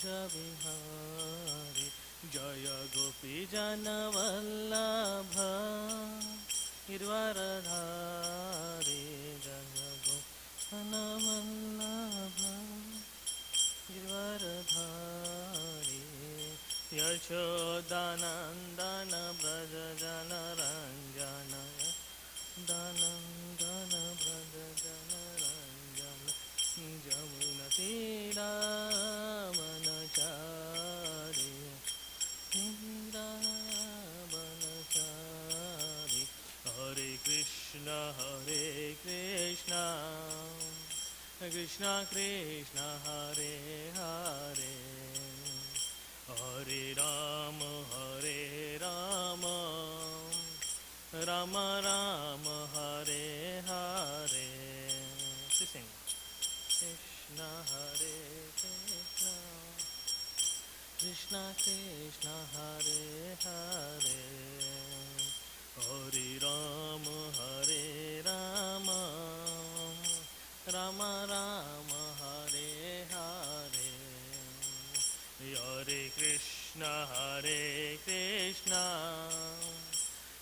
Bihari Jaya Gopi Jana Vallabha Girvaradhari Jaya Gopi Jana Vallabha Girvaradhari Yashodanandana Braja Jana Ranjana Danandana Braja Jana Ranjana Jamuna Tira Manachari Tira Manachari Hare Krishna Krishna Krishna Hare Hare Hare Rama Rama Rama Hare Hare. Please sing. Krishna Hare Krishna Krishna Krishna Hare Hare Hare Rama Rama Rama Hare Hare Hare Krishna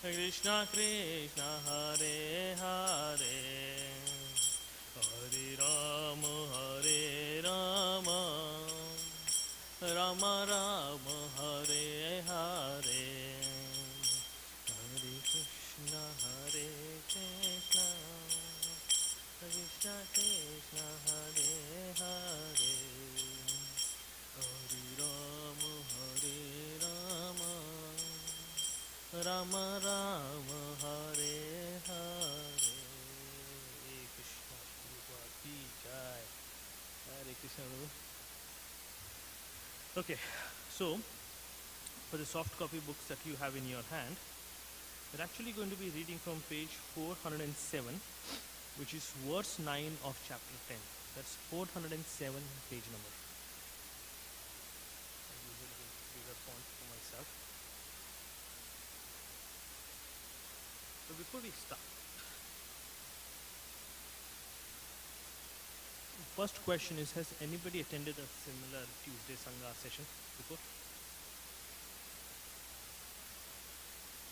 Krishna Krishna Hare Hare Hare Rama Rama Rama Hare Hare Hare Krishna Krishna Krishna Hare Hare Hare Rama Rama Rama Hare Hare. Krishna Guru Ki Jai. Hare Krishna Guru. Okay, so for the soft copy books that you have in your hand, we're actually going to be reading from page 407, which is verse 9 of chapter 10. That's 407 page number. I'm using a bigger font for myself. So before we start, first question is, has anybody attended a similar Tuesday Sanga session before?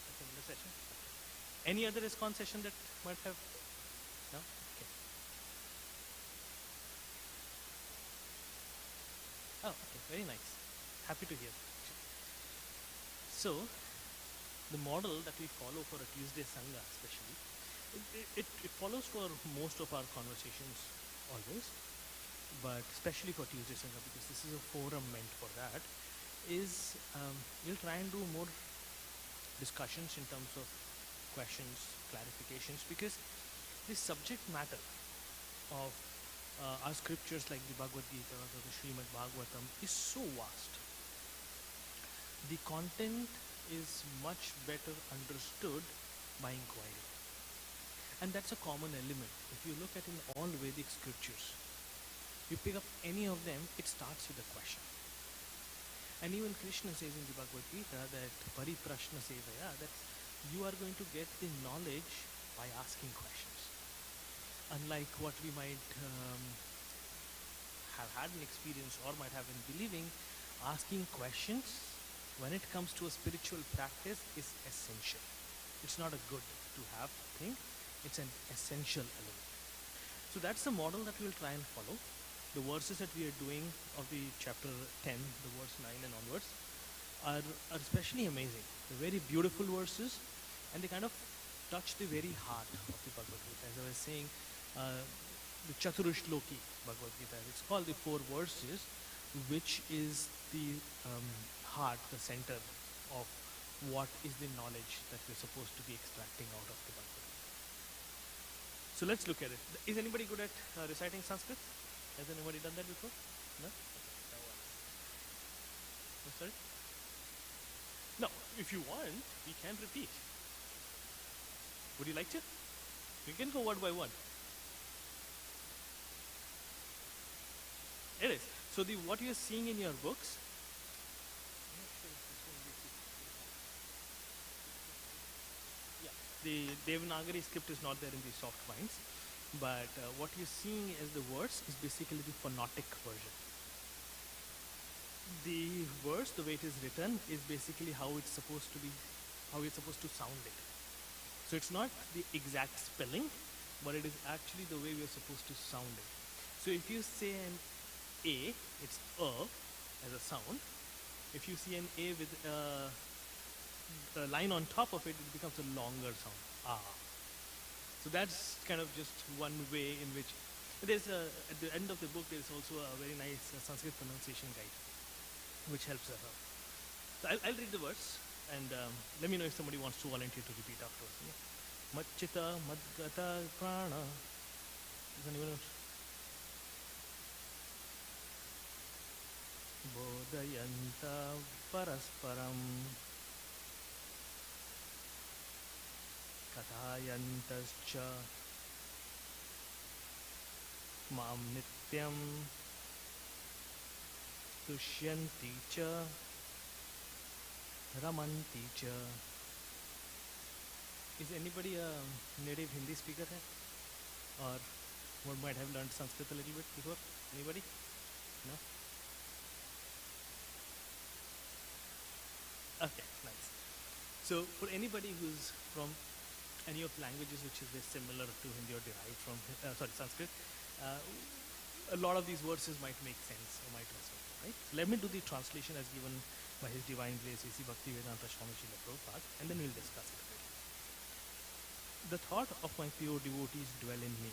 A similar session? Any other ISKCON session that might have? No? Okay. Oh, okay. Very nice. Happy to hear. So, the model that we follow for a Tuesday Sangha especially, it follows for most of our conversations always, but especially for Tuesday Sangha, because this is a forum meant for that, is we'll try and do more discussions in terms of questions, clarifications, because the subject matter of our scriptures like the Bhagavad Gita or the Srimad Bhagavatam is so vast. The content is much better understood by inquiry. And that's a common element. If you look at in all Vedic scriptures, you pick up any of them, it starts with a question. And even Krishna says in the Bhagavad Gita that Pariprashna Sevaya, that you are going to get the knowledge by asking questions. Unlike what we might have had an experience or might have been believing, asking questions when it comes to a spiritual practice is essential. It's not a good to have thing, it's an essential element. So that's the model that we'll try and follow. The verses that we are doing of the chapter 10, the verse 9 and onwards, are especially amazing. They're very beautiful verses, and they kind of touch the very heart of the Bhagavad Gita. As I was saying, the Chaturashloki Bhagavad Gita, it's called the 4 verses, which is the heart, the center of what is the knowledge that we're supposed to be extracting out of the Bhagavad Gita. So let's look at it. Is anybody good at reciting Sanskrit? Has anybody done that before? No? I'm sorry? No, if you want, we can repeat. Would you like to? We can go word by word. It is. So what you're seeing in your books, the Devanagari script is not there in the soft binds, but what you're seeing as the words is basically the phonetic version. the verse, the way it is written, is basically how it's supposed to be, how you're supposed to sound it. So it's not the exact spelling, but it is actually the way we are supposed to sound it. So if you say an A, it's as a sound. If you see an A with a line on top of it, it becomes a longer sound. Ah. So that's kind of just one way in which there's at the end of the book there's also a very nice Sanskrit pronunciation guide, which helps us out. So I'll read the words and let me know if somebody wants to volunteer to repeat afterwards. Machita madgata prana. Does anyone know? Bodhayanta parasparam kathayantascha mam nityam tushyanti cha ramanti cha. Is anybody a native Hindi speaker here? Or one might have learned Sanskrit a little bit before? Anybody? No? Okay, nice. So for anybody who's from any of the languages which is very similar to Hindi or derived from Sanskrit, a lot of these verses might make sense or might resonate, right? Let me do the translation as given by His Divine Grace A.C. Bhaktivedanta Swami Srila Prabhupada, and then we'll discuss it. The thought of my pure devotees dwell in me.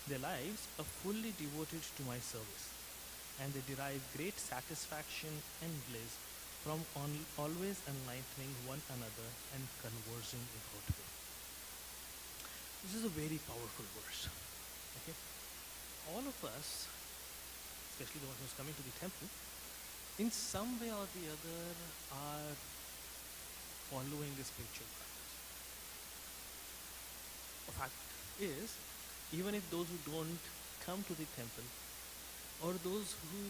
Their lives are fully devoted to my service, and they derive great satisfaction and bliss from always enlightening one another and conversing about me. This is a very powerful verse. Okay? All of us, especially the one who's coming to the temple, in some way or the other are following the spiritual practice. The fact is, even if those who don't come to the temple, or those who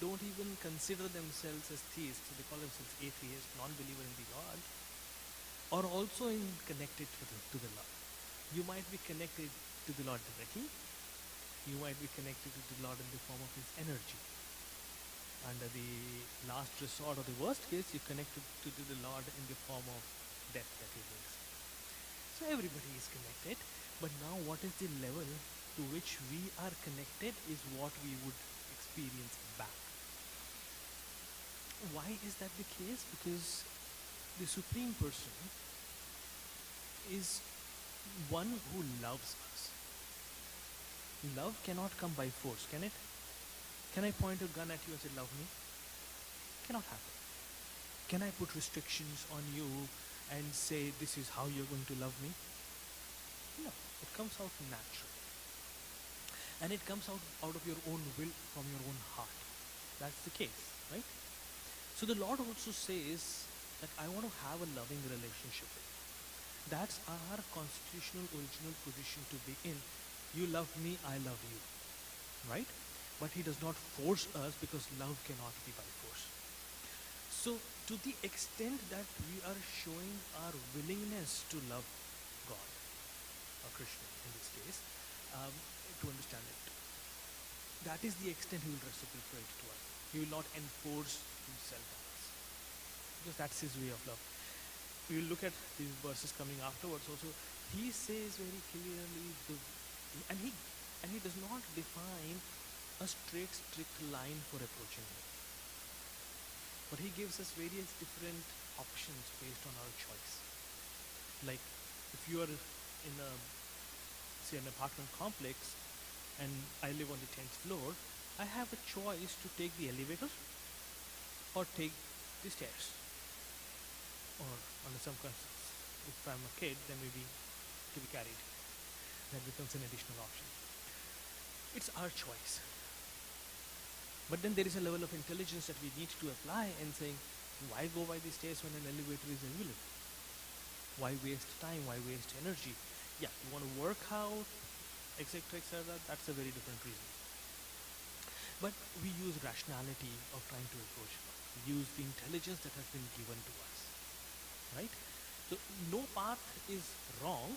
don't even consider themselves as theists, so they call themselves atheists, non-believer in the Lord, are also connected to the Lord. You might be connected to the Lord directly. You might be connected to the Lord in the form of His energy. Under the last resort or the worst case, you're connected to the Lord in the form of death that He brings. So everybody is connected, but now what is the level to which we are connected is what we would experience back. Why is that the case? Because the Supreme Person is one who loves us. Love cannot come by force, can it? Can I point a gun at you and say, love me? Cannot happen. Can I put restrictions on you and say, this is how you're going to love me? No, it comes out naturally. And it comes out of your own will, from your own heart. That's the case, right? So the Lord also says that I want to have a loving relationship with you. That's our constitutional original position to be in. You love me, I love you, right? But He does not force us, because love cannot be by force. So to the extent that we are showing our willingness to love God, or Krishna in this case, to understand it, that is the extent He will reciprocate to us. He will not enforce Himself on us, because that's His way of love. We will look at these verses coming afterwards also. He says very clearly, and he does not define a strict line for approaching Him, but He gives us various different options based on our choice. Like if you are in say an apartment complex and I live on the 10th floor, I have a choice to take the elevator or take the stairs. Or under some cases, if I'm a kid, then maybe to be carried. That becomes an additional option. It's our choice. But then there is a level of intelligence that we need to apply and saying, why go by the stairs when an elevator is available? Why waste time? Why waste energy? Yeah, you want to work out, etc., etc., that's a very different reason. But we use rationality of trying to approach God. We use the intelligence that has been given to us. Right? So no path is wrong,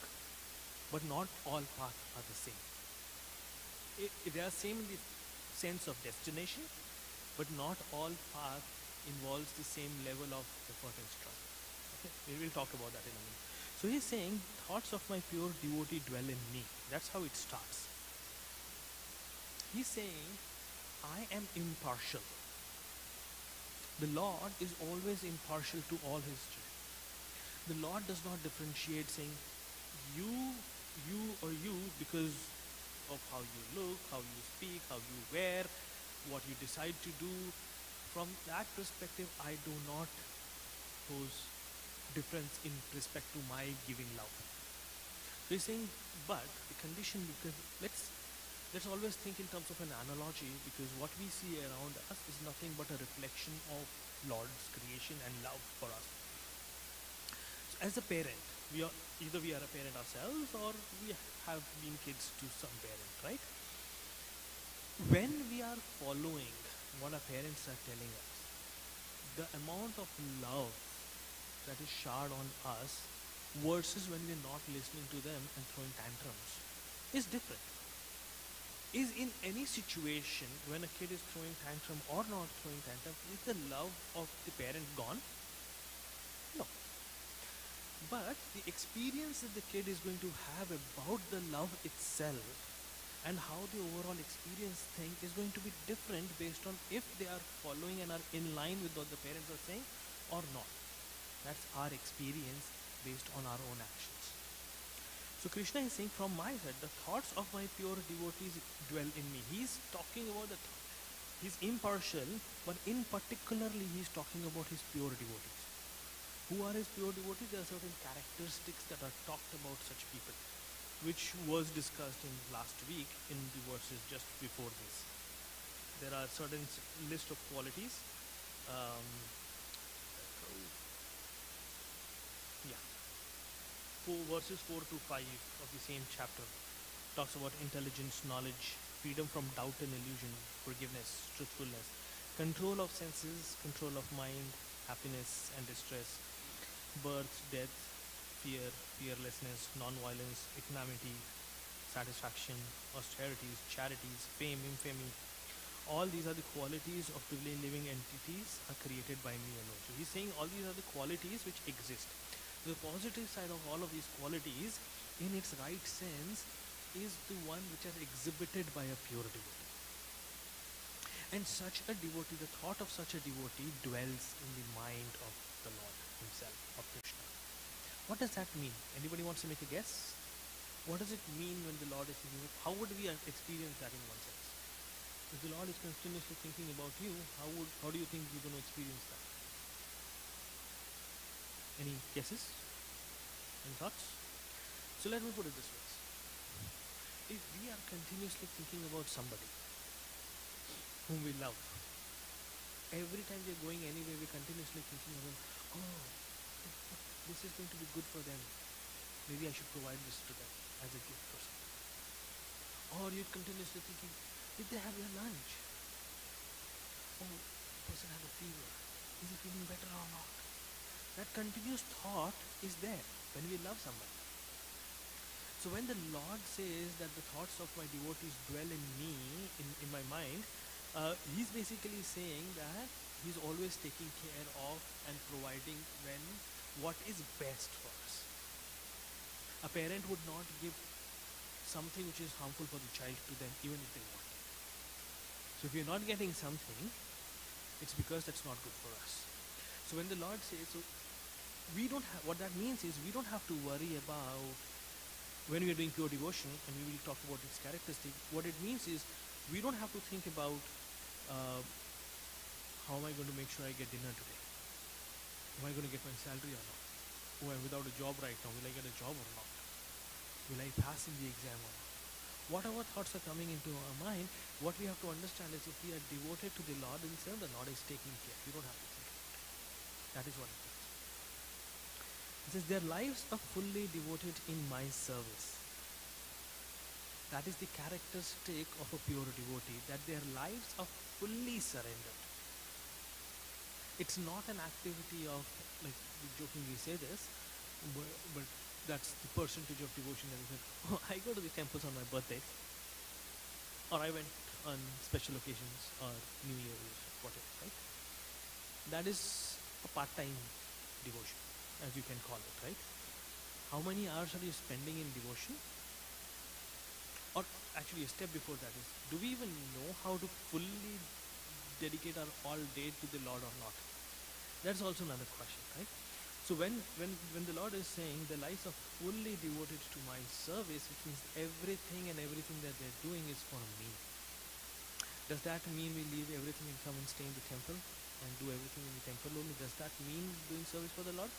but not all paths are the same. They are same in the sense of destination, but not all path involves the same level of effort and struggle. Okay, we will talk about that in a minute. So he's saying, thoughts of my pure devotee dwell in me. That's how it starts. He's saying, I am impartial. The Lord is always impartial to all his children. The Lord does not differentiate saying, you, or you, because of how you look, how you speak, how you wear, what you decide to do. From that perspective, I do not pose difference in respect to my giving love. So he's saying, but the condition, because let's always think in terms of an analogy, because what we see around us is nothing but a reflection of Lord's creation and love for us. So as a parent, either we are a parent ourselves or we have been kids to some parent, right? When we are following what our parents are telling us, the amount of love that is showered on us versus when we're not listening to them and throwing tantrums is different. Is in any situation when a kid is throwing tantrum or not throwing tantrum, is the love of the parent gone? No. But the experience that the kid is going to have about the love itself and how the overall experience thing is going to be different based on if they are following and are in line with what the parents are saying or not. That's our experience based on our own actions. So Krishna is saying, from my side, the thoughts of my pure devotees dwell in me. He's talking about he's impartial, but in particularly he's talking about his pure devotees. Who are his pure devotees? There are certain characteristics that are talked about such people, which was discussed in last week in the verses just before this. There are certain list of qualities. Verses 4 to 5 of the same chapter talks about intelligence, knowledge, freedom from doubt and illusion, forgiveness, truthfulness, control of senses, control of mind, happiness and distress, birth, death, fear, fearlessness, non-violence, equanimity, satisfaction, austerities, charities, fame, infamy. All these are the qualities of living entities are created by me alone. So he's saying all these are the qualities which exist. The positive side of all of these qualities, in its right sense, is the one which is exhibited by a pure devotee. And such a devotee, the thought of such a devotee dwells in the mind of the Lord himself, of Krishna. What does that mean? Anybody wants to make a guess? What does it mean when the Lord is thinking? How would we experience that in one sense? If the Lord is continuously thinking about you, how do you think you're going to experience that? Any guesses? Any thoughts? So let me put it this way. If we are continuously thinking about somebody whom we love, every time we're going anywhere, we're continuously thinking about, oh, this is going to be good for them. Maybe I should provide this to them as a gift or something. Or you're continuously thinking, did they have their lunch? Oh, the person had a fever. Is he feeling better or not? That continuous thought is there when we love somebody. So when the Lord says that the thoughts of my devotees dwell in me, in my mind, he's basically saying that he's always taking care of and providing what is best for us. A parent would not give something which is harmful for the child to them even if they want it. So if you're not getting something, it's because that's not good for us. So when the Lord says, we don't have, what that means is we don't have to worry about when we are doing pure devotion, and we will talk about its characteristic. What it means is we don't have to think about how am I going to make sure I get dinner today? Am I going to get my salary or not? Oh, I'm without a job right now. Will I get a job or not? Will I pass in the exam or not? Whatever thoughts are coming into our mind, what we have to understand is if we are devoted to the Lord himself, the Lord is taking care. We don't have to think about it. That is what it means. It says, their lives are fully devoted in my service. That is the characteristic of a pure devotee, that their lives are fully surrendered. It's not an activity of, like we jokingly say this, but that's the percentage of devotion that is said, oh, I go to the temples on my birthday, or I went on special occasions, or New Year's, that is a part-time devotion, as you can call it, right? How many hours are you spending in devotion? Or actually, a step before that is, do we even know how to fully dedicate our all day to the Lord or not? That's also another question, right? So when the Lord is saying the lives are fully devoted to my service, which means everything that they're doing is for me. Does that mean we leave everything and come and stay in the temple and do everything in the temple only? Does that mean doing service for the Lord?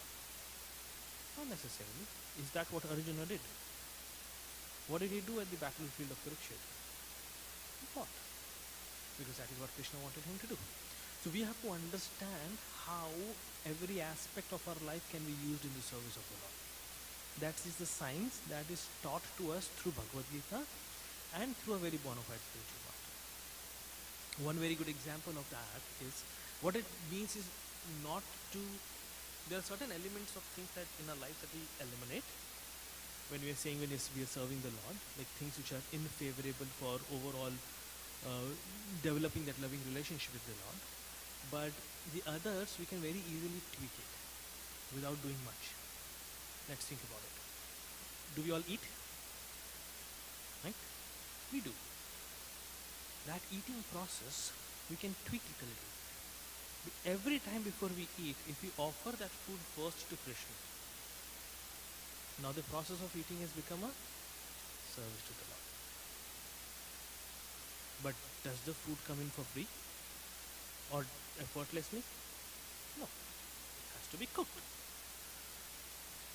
Not necessarily. Is that what Arjuna did? What did he do at the battlefield of Kurukshetra? He fought. Because that is what Krishna wanted him to do. So we have to understand how every aspect of our life can be used in the service of the Lord. That is the science that is taught to us through Bhagavad Gita and through a very bona fide spiritual master. One very good example of that is, what it means is not to, there are certain elements of things that in our life that we eliminate when we are saying when we are serving the Lord, like things which are unfavorable for overall developing that loving relationship with the Lord. But the others, we can very easily tweak it without doing much. Let's think about it. Do we all eat? Right? We do. That eating process, we can tweak it a little. Every time before we eat, if we offer that food first to Krishna, now the process of eating has become a service to the Lord. But does the food come in for free or effortlessly? No. It has to be cooked.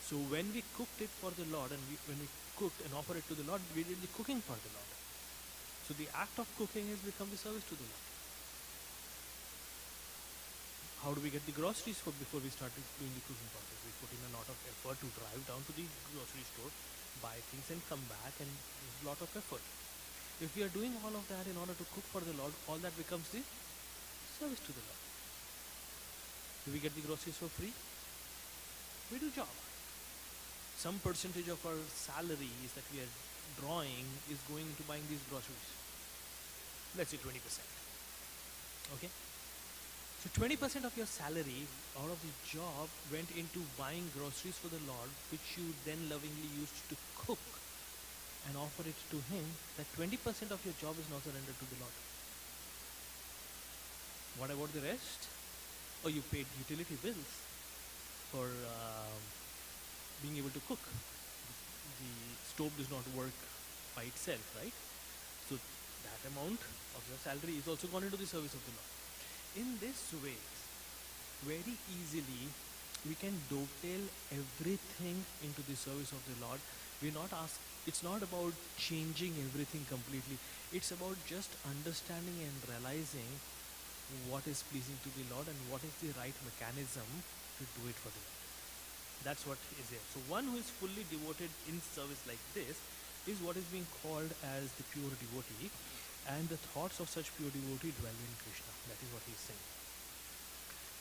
So when we cooked it for the Lord and when we cooked and offer it to the Lord, we did the cooking for the Lord. So the act of cooking has become the service to the Lord. How do we get the groceries before we start doing the cooking process? We put in a lot of effort to drive down to the grocery store, buy things and come back, and there's a lot of effort. If we are doing all of that in order to cook for the Lord, all that becomes the service to the Lord. Do we get the groceries for free? We do job. Some percentage of our salaries that we are drawing is going into buying these groceries. Let's say 20%. Okay? So 20% of your salary out of the job went into buying groceries for the Lord, which you then lovingly used to cook and offer it to Him. That 20% of your job is now surrendered to the Lord. What about the rest? Oh, you paid utility bills for being able to cook. The stove does not work by itself, right? So that amount of your salary is also gone into the service of the Lord. In this way, very easily we can dovetail everything into the service of the Lord. It's not about changing everything completely. It's about just understanding and realizing what is pleasing to the Lord and what is the right mechanism to do it for the Lord. That's what is there. So one who is fully devoted in service like this is what is being called as the pure devotee, and the thoughts of such pure devotee dwell in Krishna. That is what he is saying.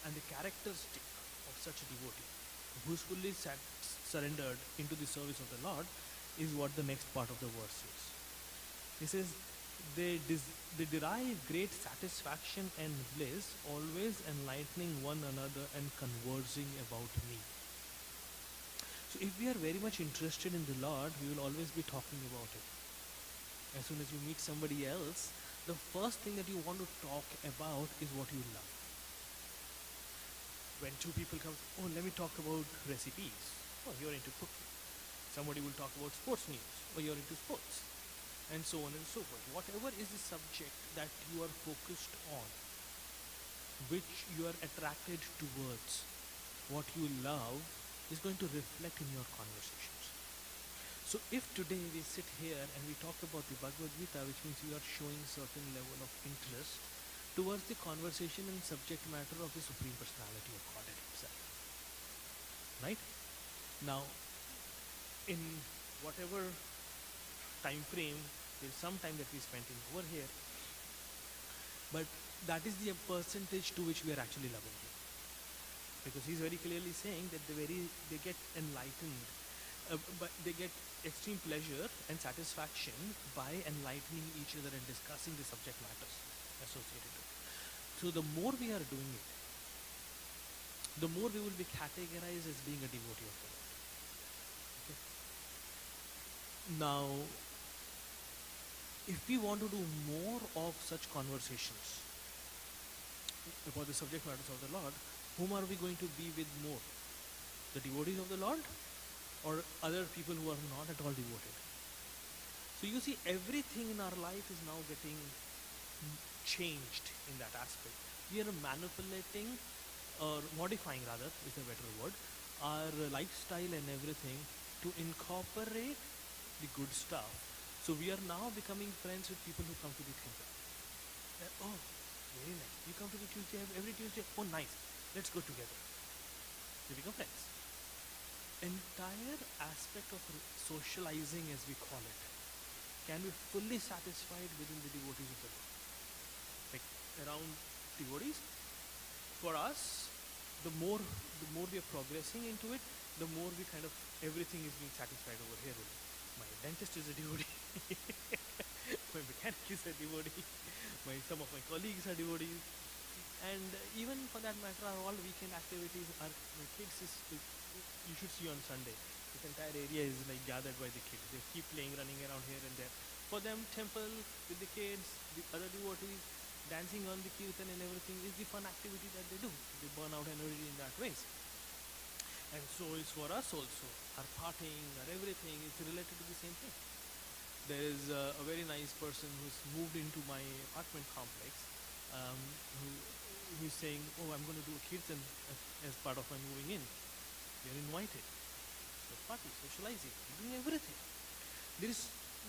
And the characteristic of such a devotee who is fully surrendered into the service of the Lord is what the next part of the verse is. He says, they derive great satisfaction and bliss, always enlightening one another and conversing about me. So if we are very much interested in the Lord, we will always be talking about it. As soon as you meet somebody else, the first thing that you want to talk about is what you love. When two people come, oh, let me talk about recipes. Oh, you're into cooking. Somebody will talk about sports news. Oh, you're into sports. And so on and so forth. Whatever is the subject that you are focused on, which you are attracted towards, what you love is going to reflect in your conversations. So if today we sit here and we talk about the Bhagavad Gita, which means we are showing certain level of interest towards the conversation and subject matter of the Supreme Personality of Godhead Himself. Right? Now, in whatever time frame, there is some time that we spent in over here, but that is the percentage to which we are actually loving Him. Because He's very clearly saying that they get enlightened, but they get extreme pleasure and satisfaction by enlightening each other and discussing the subject matters associated with it. So the more we are doing it, the more we will be categorized as being a devotee of the Lord. Okay? Now, if we want to do more of such conversations about the subject matters of the Lord, whom are we going to be with more? The devotees of the Lord or other people who are not at all devoted? So you see, everything in our life is now getting changed in that aspect. We are manipulating or modifying, rather, is a better word, our lifestyle and everything to incorporate the good stuff. So we are now becoming friends with people who come to the temple. Oh, very nice. You come to the Tuesday, every Tuesday. Oh, nice. Let's go together. We become friends. Entire aspect of socializing, as we call it, can be fully satisfied within the devotees of the Lord. Like around devotees, for us, the more we are progressing into it, the more we kind of everything is being satisfied over here. My dentist is a devotee. My mechanic is a devotee. Some of my colleagues are devotees, and even for that matter, all weekend activities are my kids. You should see on Sunday. This entire area is like gathered by the kids. They keep playing, running around here and there. For them, temple with the kids, the other devotees, dancing on the kirtan and everything is the fun activity that they do. They burn out energy in that ways. And so is for us also. Our partying, our everything is related to the same thing. There is a very nice person who's moved into my apartment complex, who's saying, oh, I'm going to do a kirtan as part of my moving in. You're invited. So party, socializing, doing everything.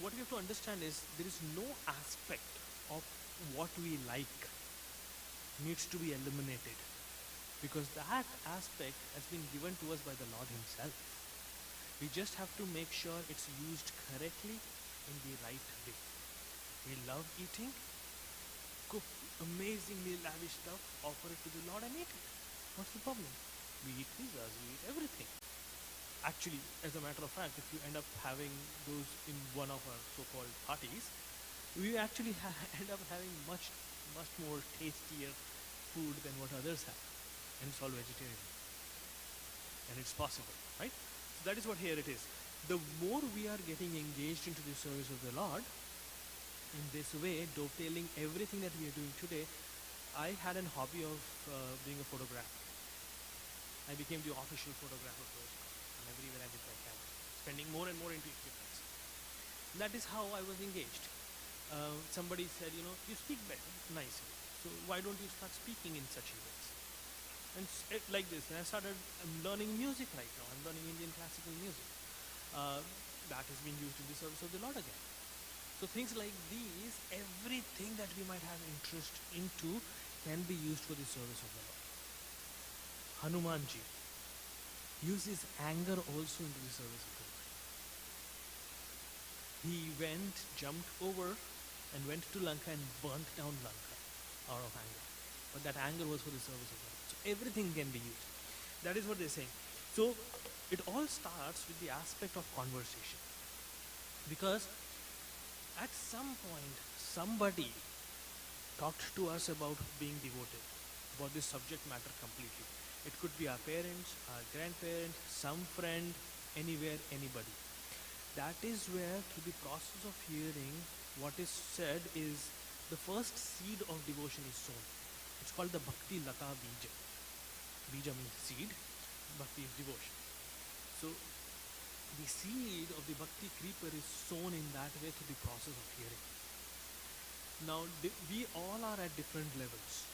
What we have to understand is there is no aspect of what we like needs to be eliminated, because that aspect has been given to us by the Lord Himself. We just have to make sure it's used correctly in the right way. We love eating, cook amazingly lavish stuff, offer it to the Lord and eat it. What's the problem? We eat pizzas, we eat everything. Actually, as a matter of fact, if you end up having those in one of our so-called parties, we actually end up having much more tastier food than what others have. And it's all vegetarian. And it's possible, right? So that is what here it is. The more we are getting engaged into the service of the Lord, in this way, dovetailing everything that we are doing today, I had a hobby of being a photographer. I became the official photographer for it. And everywhere I did my camera, spending more and more into equipment. That is how I was engaged. Somebody said, you speak better, nicely. So why don't you start speaking in such events? And like this, and I'm learning music right now. I'm learning Indian classical music. That is being used in the service of the Lord again. So things like these, everything that we might have interest into can be used for the service of the Lord. Hanumanji uses anger also into the service of the Lord. He jumped over and went to Lanka and burnt down Lanka out of anger. But that anger was for the service of the Lord. So everything can be used. That is what they're saying. So it all starts with the aspect of conversation. Because at some point, somebody talked to us about being devoted, about this subject matter completely. It could be our parents, our grandparents, some friend, anywhere, anybody. That is where, through the process of hearing, what is said is the first seed of devotion is sown. It's called the Bhakti Lata Bija. Bija means seed, Bhakti is devotion. So the seed of the Bhakti creeper is sown in that way through the process of hearing. Now, we all are at different levels.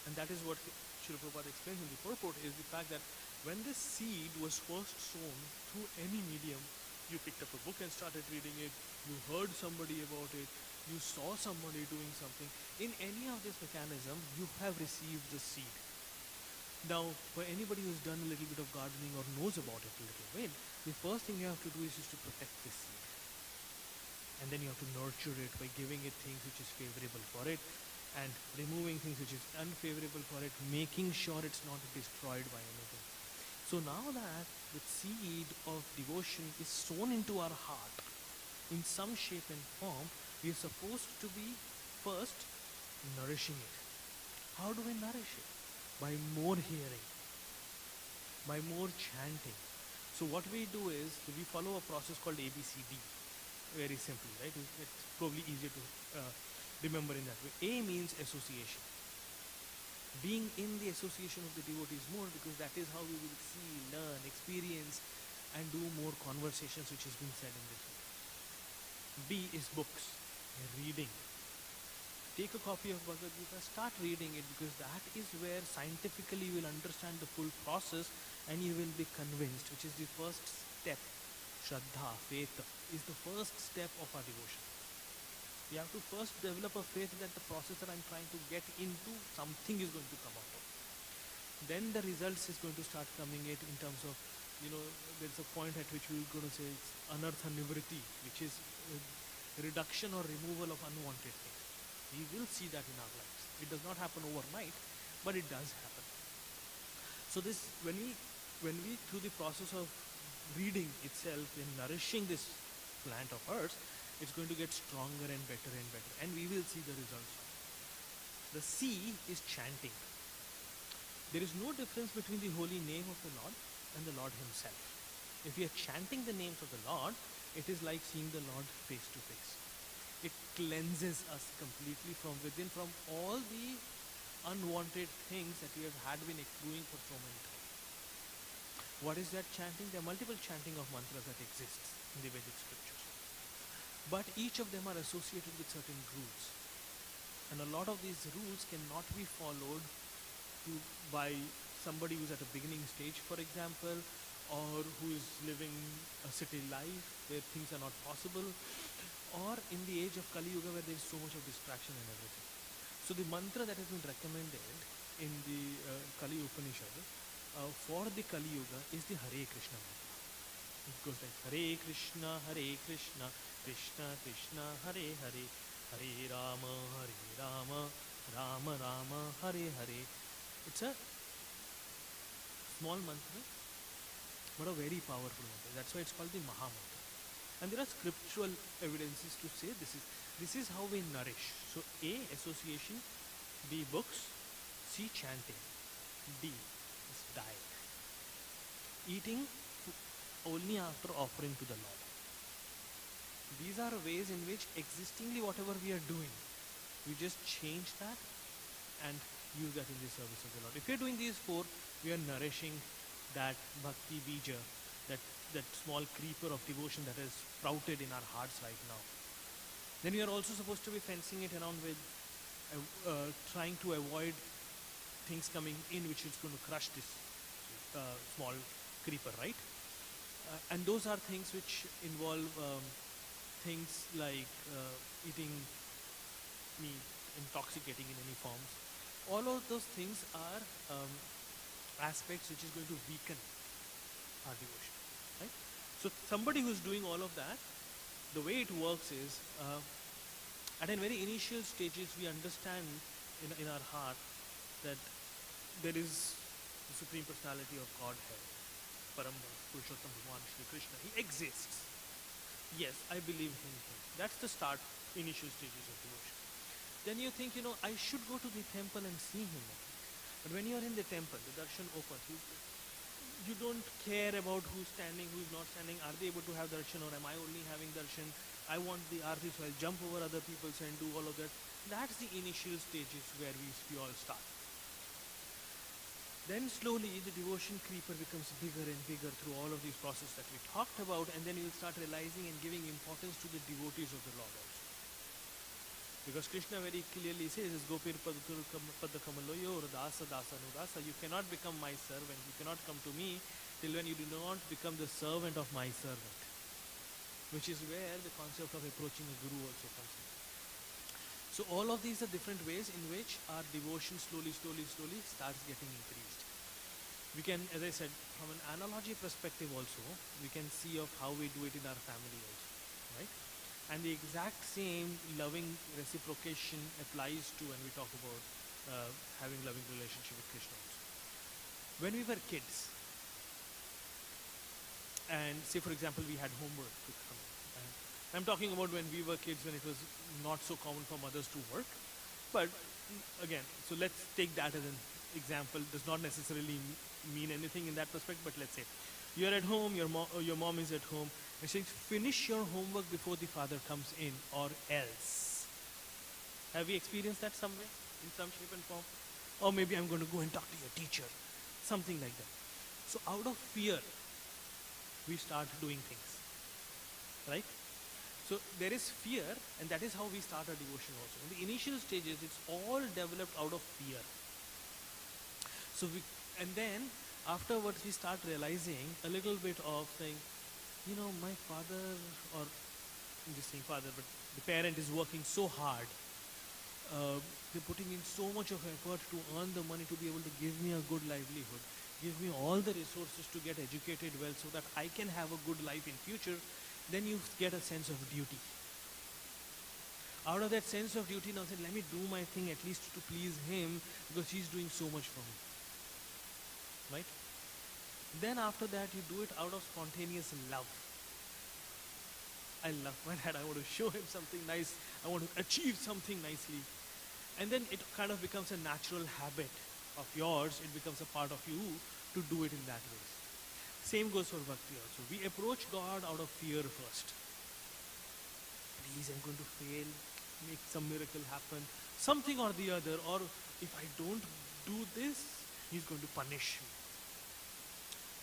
And that is what Srila Prabhupada explains in the purport, is the fact that when this seed was first sown through any medium, you picked up a book and started reading it, you heard somebody about it, you saw somebody doing something. In any of this mechanism, you have received the seed. Now, for anybody who's done a little bit of gardening or knows about it a little bit, the first thing you have to do is just to protect this seed. And then you have to nurture it by giving it things which is favorable for it, and removing things which is unfavorable for it, making sure it's not destroyed by anything. So now that the seed of devotion is sown into our heart in some shape and form, we are supposed to be first nourishing it. How do we nourish it? By more hearing. by more chanting. So what we do is we follow a process called ABCD, very simply, right? It's probably easier to remember in that way. A means association. Being in the association of the devotees more, because that is how we will see, learn, experience, and do more conversations, which is being said in this way. B is books, reading. Take a copy of Bhagavad Gita, start reading it, because that is where scientifically you will understand the full process and you will be convinced, which is the first step. Shraddha, faith, is the first step of our devotion. We have to first develop a faith that the process that I'm trying to get into, something is going to come out of. Then the results is going to start coming in terms of, there's a point at which we're going to say it's anartha nivriti, which is reduction or removal of unwanted things. We will see that in our lives. It does not happen overnight, but it does happen. So this, when we through the process of reading itself and nourishing this plant of ours, it's going to get stronger and better, and we will see the results. The C is chanting. There is no difference between the holy name of the Lord and the Lord himself. If we are chanting the names of the Lord, it is like seeing the Lord face to face. It cleanses us completely from within, from all the unwanted things that we have had been doing for so many times. What is that chanting? There are multiple chanting of mantras that exists in the Vedic scriptures. But each of them are associated with certain rules. And a lot of these rules cannot be followed by somebody who's at a beginning stage, for example, or who is living a city life where things are not possible, or in the age of Kali Yuga where there is so much of distraction and everything. So the mantra that has been recommended in the Kali Upanishad for the Kali Yuga is the Hare Krishna mantra. It goes like Hare Krishna, Krishna Krishna, Hare Hare, Hare Rama, Rama Rama, Hare Hare. It's a small mantra, but a very powerful mantra. That's why it's called the Maha Mantra. And there are scriptural evidences to say this is how we nourish. So A, association; B, books; C, chanting; D is diet. Eating only after offering to the Lord. These are ways in which existingly whatever we are doing, we just change that and use that in the service of the Lord. If we are doing these four, we are nourishing that bhakti bija, that small creeper of devotion that is sprouted in our hearts right now. Then we are also supposed to be fencing it around with trying to avoid things coming in which is going to crush this small creeper, right? And those are things which involve things like eating meat, intoxicating in any forms. All of those things are aspects which is going to weaken our devotion, right? So somebody who's doing all of that, the way it works is at a very initial stages we understand in our heart that there is the Supreme Personality of Godhead, Param Purushottam Bhagwan Shri Krishna. He exists. Yes, I believe in him. That's the start, initial stages of devotion. Then you think, I should go to the temple and see him. But when you are in the temple, the darshan opens. You don't care about who's standing, who's not standing. Are they able to have darshan, or am I only having darshan? I want the arti, so I'll jump over other people's and do all of that. That's the initial stages where we all start. Then slowly the devotion creeper becomes bigger and bigger through all of these processes that we talked about, and then you'll start realizing and giving importance to the devotees of the Lord also. Because Krishna very clearly says, Gopir Padakamalaya or Dasa Dasa Nudasa, you cannot become my servant, you cannot come to me till when you do not become the servant of my servant. Which is where the concept of approaching a guru also comes in. So all of these are different ways in which our devotion slowly starts getting increased. We can, as I said, from an analogy perspective also, we can see of how we do it in our family also, right? And the exact same loving reciprocation applies to when we talk about having loving relationship with Krishna also. When we were kids, and say for example we had homework to come in, I'm talking about when we were kids, when it was not so common for mothers to work. But again, so let's take that as an example does not necessarily mean anything in that perspective, but let's say you're at home, your mom is at home, and saying, finish your homework before the father comes in, or else. Have you experienced that somewhere, in some shape and form? Or maybe I'm going to go and talk to your teacher, something like that. So out of fear, we start doing things, right? So there is fear, and that is how we start our devotion also. In the initial stages, it's all developed out of fear. And then afterwards we start realizing a little bit of saying, my father, or I'm just saying father, but the parent is working so hard. They're putting in so much of effort to earn the money to be able to give me a good livelihood, give me all the resources to get educated well so that I can have a good life in future. Then you get a sense of duty. Out of that sense of duty, now say, let me do my thing at least to please him because he's doing so much for me. Right? Then after that, you do it out of spontaneous love. I love my dad. I want to show him something nice. I want to achieve something nicely. And then it kind of becomes a natural habit of yours. It becomes a part of you to do it in that way. Same goes for bhakti also. We approach God out of fear first. Please, I'm going to fail. Make some miracle happen. Something or the other. Or if I don't do this, he's going to punish me.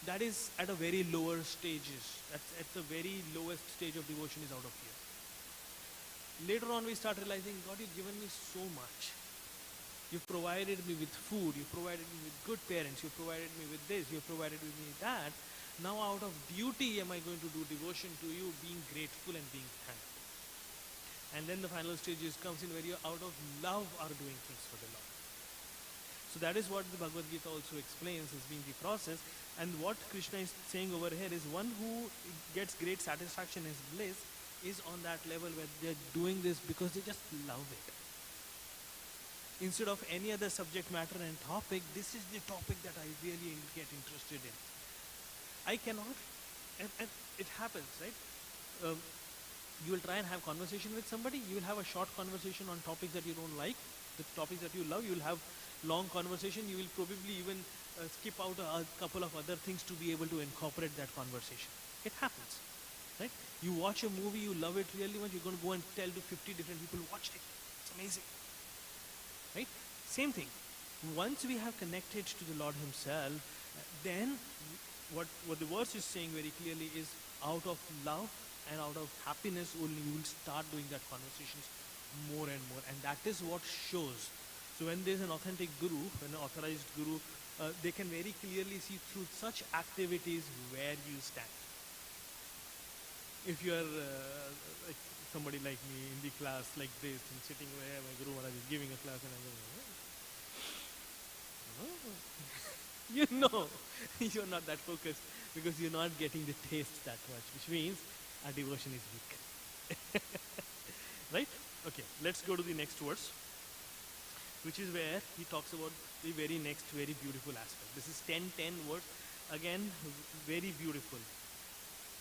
That is at a very lower stages. That's at the very lowest stage of devotion is out of fear. Later on we start realizing, God, you've given me so much. You've provided me with food. You've provided me with good parents. You've provided me with this. You've provided me that. Now out of duty am I going to do devotion to you, being grateful and being thankful. And then the final stages comes in where you out of love are doing things for the Lord. So that is what the Bhagavad Gita also explains as being the process. And what Krishna is saying over here is one who gets great satisfaction as bliss is on that level where they're doing this because they just love it. Instead of any other subject matter and topic, this is the topic that I really get interested in. I cannot, and it happens, right? You will try and have conversation with somebody, you will have a short conversation on topics that you don't like, the topics that you love, you will have long conversation, you will probably even skip out a couple of other things to be able to incorporate that conversation. It happens, right? You watch a movie, you love it really much, you're going to go and tell to 50 different people, watch it, it's amazing, right? Same thing. Once we have connected to the Lord himself, then what the verse is saying very clearly is out of love and out of happiness only you will start doing that conversations more and more, and that is what shows. So when there's an authentic guru, when an authorized guru, they can very clearly see through such activities where you stand. If you are like somebody like me in the class like this and sitting where my Guru Maharaj is giving a class and I'm going, you're not that focused because you're not getting the taste that much, which means our devotion is weak. Right? Okay, let's go to the next verse, which is where he talks about the very next very beautiful aspect. This is 10:10 verse, again very beautiful.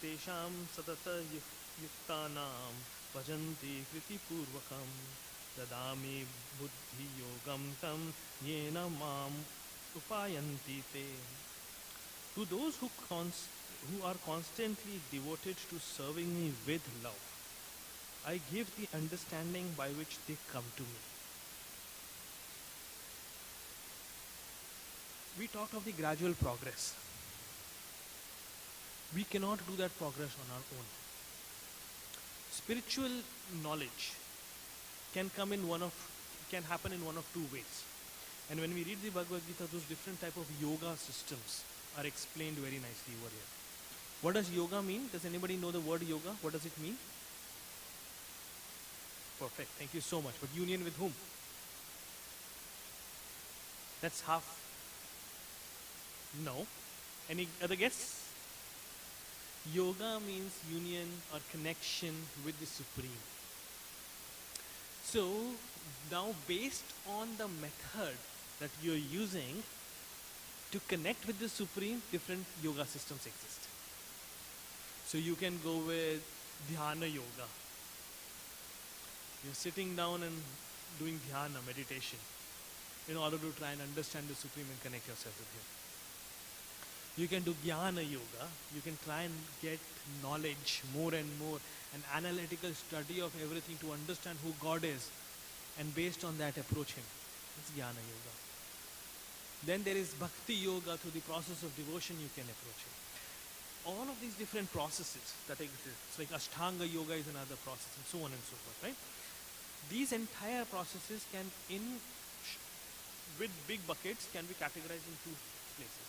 Tesham satata yuktanam bhajanti kriti purvakam dadami buddhi yogam tam yena mam upayanti te. To those who are constantly devoted to serving me with love, I give the understanding by which they come to me. We talked of the gradual progress. We cannot do that progress on our own. Spiritual knowledge can happen in one of two ways. And when we read the Bhagavad Gita, those different type of yoga systems are explained very nicely over here. What does yoga mean? Does anybody know the word yoga? What does it mean? Perfect. Thank you so much. But union with whom? That's half. No. Any other guess? Yoga means union or connection with the Supreme. So now based on the method that you're using to connect with the Supreme, different yoga systems exist. So you can go with dhyana yoga. You're sitting down and doing dhyana, meditation. in order to try and understand the Supreme and connect yourself with Him. You can do Jnana Yoga. You can try and get knowledge more and more, an analytical study of everything to understand who God is, and based on that approach Him. It's Jnana Yoga. Then there is Bhakti Yoga. Through the process of devotion you can approach Him. All of these different processes that exist, it's like Ashtanga Yoga is another process, and so on and so forth, right? These entire processes can, with big buckets, can be categorized in two places.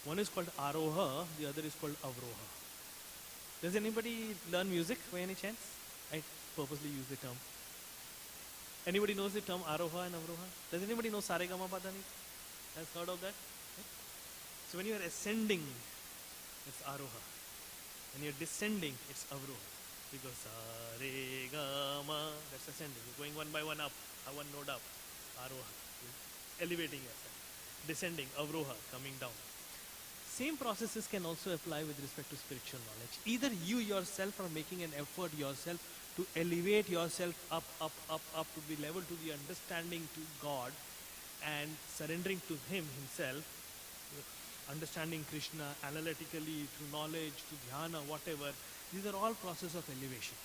One is called Aroha, the other is called Avroha. Does anybody learn music by any chance? I purposely use the term. Anybody knows the term Aroha and Avroha? Does anybody know Saregama Padani? Has heard of that? Okay. So when you are ascending, it's Aroha. When you're descending, it's Avroha. Because Saregama, that's ascending. You're going one by one up, one node up. Aroha, you're elevating yourself. Descending, Avroha, coming down. Same processes can also apply with respect to spiritual knowledge. Either you yourself are making an effort yourself to elevate yourself up to the level, to the understanding to God, and surrendering to Him Himself, understanding Krishna analytically, through knowledge, to dhyana, whatever. These are all processes of elevation.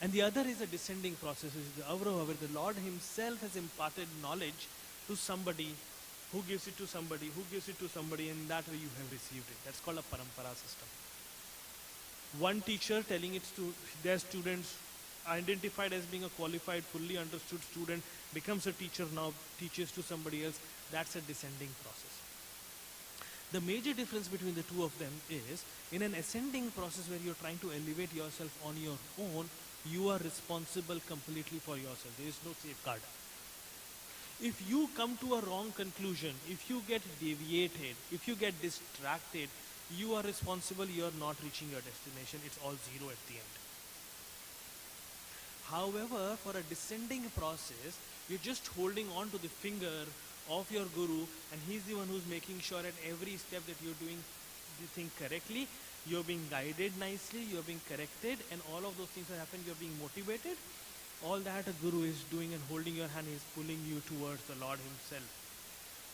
And the other is a descending process, which is the Avroha, where the Lord Himself has imparted knowledge to somebody, who gives it to somebody, who gives it to somebody, and that way you have received it. That's called a parampara system. One teacher telling it to their students, identified as being a qualified, fully understood student, becomes a teacher now, teaches to somebody else. That's a descending process. The major difference between the two of them is, in an ascending process where you're trying to elevate yourself on your own, you are responsible completely for yourself. There is no safeguard. If you come to a wrong conclusion, if you get deviated, if you get distracted, you are responsible. You are not reaching your destination. It's all zero at the end. However, for a descending process, you're just holding on to the finger of your guru, and he's the one who's making sure at every step that you're doing the thing correctly, you're being guided nicely, you're being corrected, and all of those things that happen, you're being motivated. All that a guru is doing and holding your hand is pulling you towards the Lord Himself.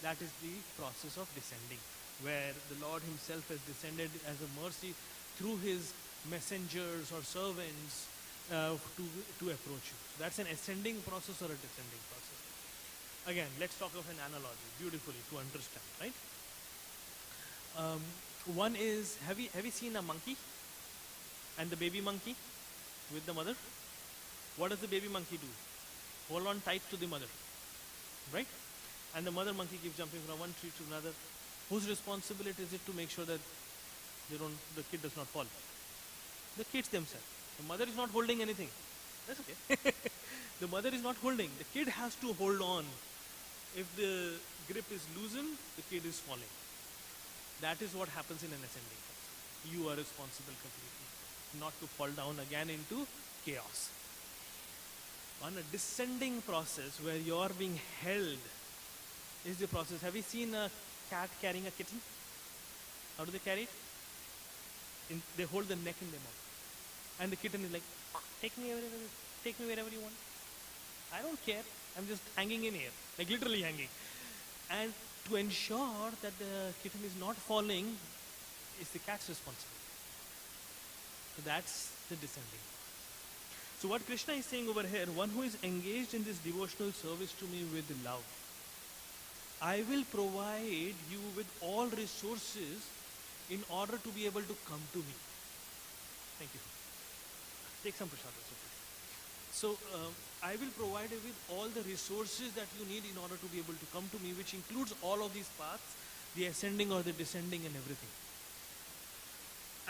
That is the process of descending, where the Lord Himself has descended as a mercy through His messengers or servants to approach you. So that's an ascending process or a descending process. Again, let's talk of an analogy beautifully to understand, right? One is, have you seen a monkey and the baby monkey with the mother? What does the baby monkey do? Hold on tight to the mother, right? And the mother monkey keeps jumping from one tree to another. Whose responsibility is it to make sure that the kid does not fall? The kids themselves. The mother is not holding anything. That's okay. The mother is not holding. The kid has to hold on. If the grip is loosened, the kid is falling. That is what happens in an ascending process. You are responsible completely, not to fall down again into chaos. On a descending process where you are being held is the process. Have you seen a cat carrying a kitten? How do they carry it? They hold the neck in their mouth. And the kitten is like, take me wherever you want. I don't care. I'm just hanging in here, like literally hanging. And to ensure that the kitten is not falling is the cat's responsibility. So that's the descending. So what Krishna is saying over here, one who is engaged in this devotional service to me with love, I will provide you with all resources in order to be able to come to me. Thank you. Take some prasad also, please. So I will provide you with all the resources that you need in order to be able to come to me, which includes all of these paths, the ascending or the descending and everything.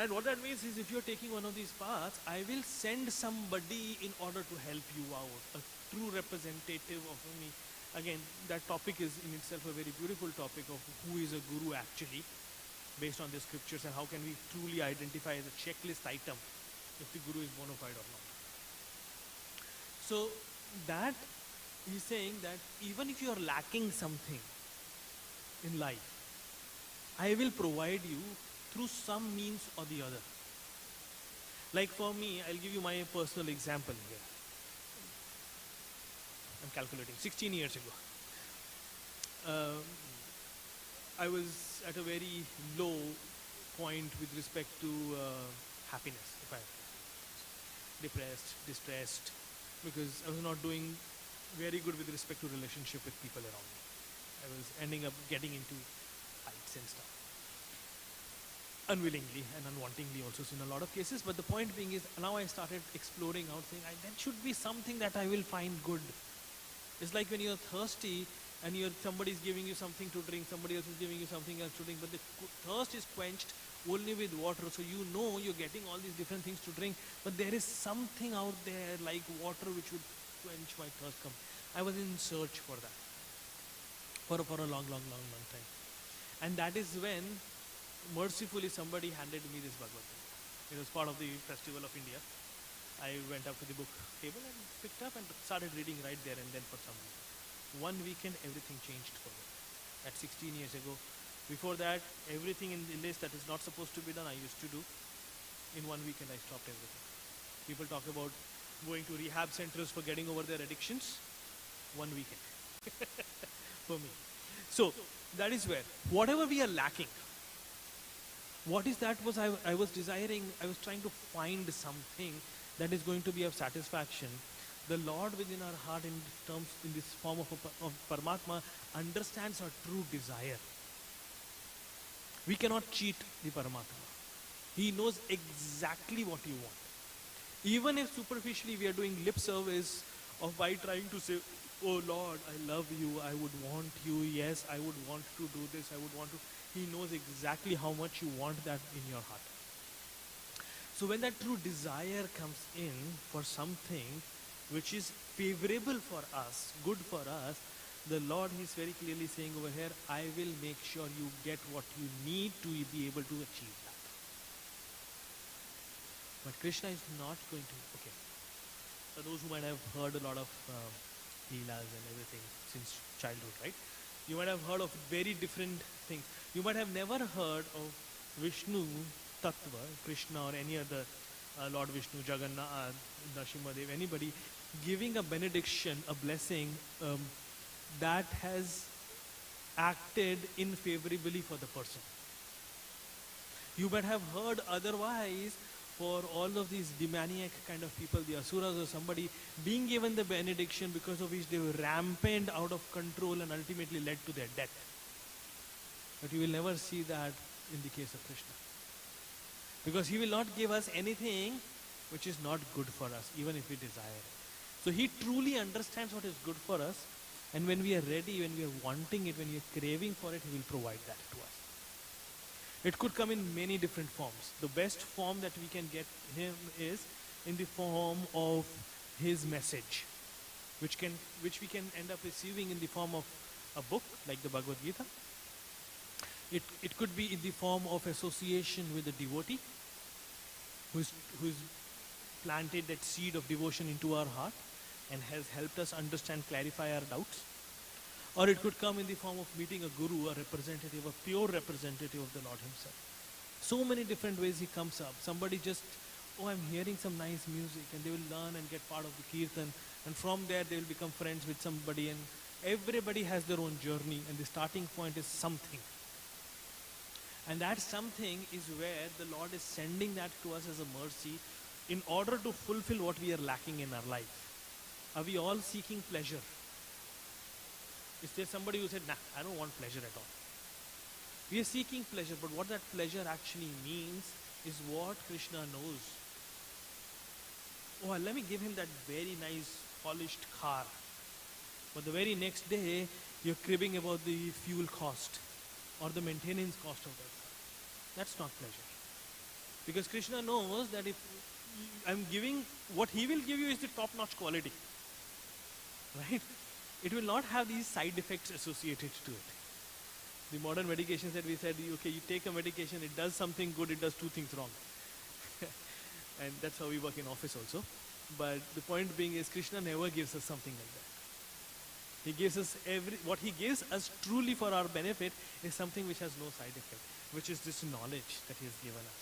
And what that means is, if you're taking one of these paths, I will send somebody in order to help you out, a true representative of me. Again, that topic is in itself a very beautiful topic of who is a guru actually, based on the scriptures, and how can we truly identify as a checklist item if the guru is bona fide or not. So that he's saying that even if you are lacking something in life, I will provide you through some means or the other. Like for me, I'll give you my personal example here. I'm calculating, 16 years ago. Um, I was at a very low point with respect to happiness, if I have to say. Depressed, distressed, because I was not doing very good with respect to relationship with people around me. I was ending up getting into fights and stuff. Unwillingly and unwantingly also in a lot of cases. But the point being is now I started exploring out saying that should be something that I will find good. It's like when you're thirsty and somebody is giving you something to drink, somebody else is giving you something else to drink, but the thirst is quenched only with water. So you know you're getting all these different things to drink, but there is something out there like water which would quench my thirst. I was in search for that for a long time. And that is when mercifully somebody handed me this Bhagavad Gita. It was part of the Festival of India. I went up to the book table and picked up and started reading right there and then for some reason. One weekend everything changed for me. At 16 years ago. Before that, everything in the list that is not supposed to be done I used to do. In one weekend I stopped everything. People talk about going to rehab centers for getting over their addictions. One weekend. For me. So that is where whatever we are lacking, what is that was I was desiring, I was trying to find something that is going to be of satisfaction. The Lord within our heart in this form of Paramatma understands our true desire. We cannot cheat the Paramatma. He knows exactly what you want. Even if superficially we are doing lip service of by trying to say, oh Lord, I love you, I would want you, yes, I would want to do this, I would want to. He knows exactly how much you want that in your heart. So when that true desire comes in for something which is favorable for us, good for us, the Lord is very clearly saying over here, I will make sure you get what you need to be able to achieve that. But Krishna is not going to, okay. For those who might have heard a lot of Leelas and everything since childhood, right? You might have heard of very different things. You might have never heard of Vishnu Tattva, Krishna or any other Lord Vishnu, Jagannath, Nrsimhadev, anybody giving a benediction, a blessing that has acted unfavorably for the person. You might have heard otherwise for all of these demoniac kind of people, the asuras or somebody, being given the benediction because of which they were rampant out of control and ultimately led to their death. But you will never see that in the case of Krishna. Because he will not give us anything which is not good for us, even if we desire it. So he truly understands what is good for us, and when we are ready, when we are wanting it, when we are craving for it, he will provide that to us. It could come in many different forms. The best form that we can get him is in the form of his message, which we can end up receiving in the form of a book like the Bhagavad Gita. It could be in the form of association with a devotee who's planted that seed of devotion into our heart and has helped us understand, clarify our doubts. Or it could come in the form of meeting a guru, a representative, a pure representative of the Lord himself. So many different ways he comes up. Somebody just, I'm hearing some nice music, and they will learn and get part of the kirtan, and from there they will become friends with somebody, and everybody has their own journey, and the starting point is something. And that something is where the Lord is sending that to us as a mercy in order to fulfill what we are lacking in our life. Are we all seeking pleasure? Is there somebody who said, nah, I don't want pleasure at all? We are seeking pleasure, but what that pleasure actually means is what Krishna knows. Oh, let me give him that very nice polished car. But the very next day, you're cribbing about the fuel cost or the maintenance cost of that car. That's not pleasure. Because Krishna knows that if I'm giving, what he will give you is the top-notch quality. Right? It will not have these side effects associated to it. The modern medications that we said, okay, you take a medication, it does something good, it does two things wrong. And that's how we work in office also. But the point being is Krishna never gives us something like that. He gives us what he gives us truly for our benefit is something which has no side effect, which is this knowledge that he has given us.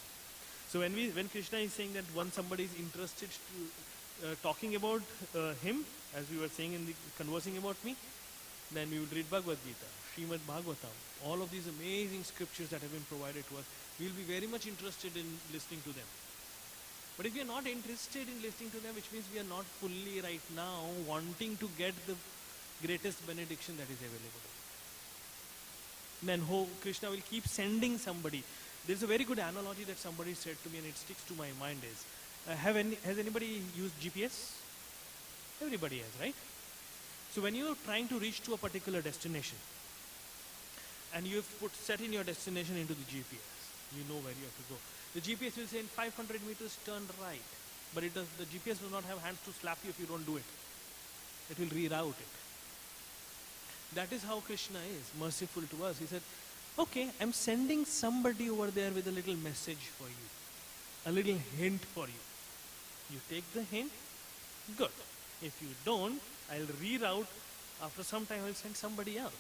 So when Krishna is saying that once somebody is interested talking about him, as we were saying in the conversing about me, then we would read Bhagavad Gita, Srimad Bhagavatam, all of these amazing scriptures that have been provided to us. We will be very much interested in listening to them. But if we are not interested in listening to them, which means we are not fully right now wanting to get the greatest benediction that is available, then Krishna will keep sending somebody. There's a very good analogy that somebody said to me and it sticks to my mind is, has anybody used GPS? Everybody has, right? So when you're trying to reach to a particular destination and you've set in your destination into the GPS, you know where you have to go. The GPS will say in 500 meters turn right, but the GPS does not have hands to slap you if you don't do it. It will reroute it. That is how Krishna is, merciful to us. He said, okay, I'm sending somebody over there with a little message for you, a little hint for you. You take the hint, good. If you don't, I'll reroute. After some time, I'll send somebody else.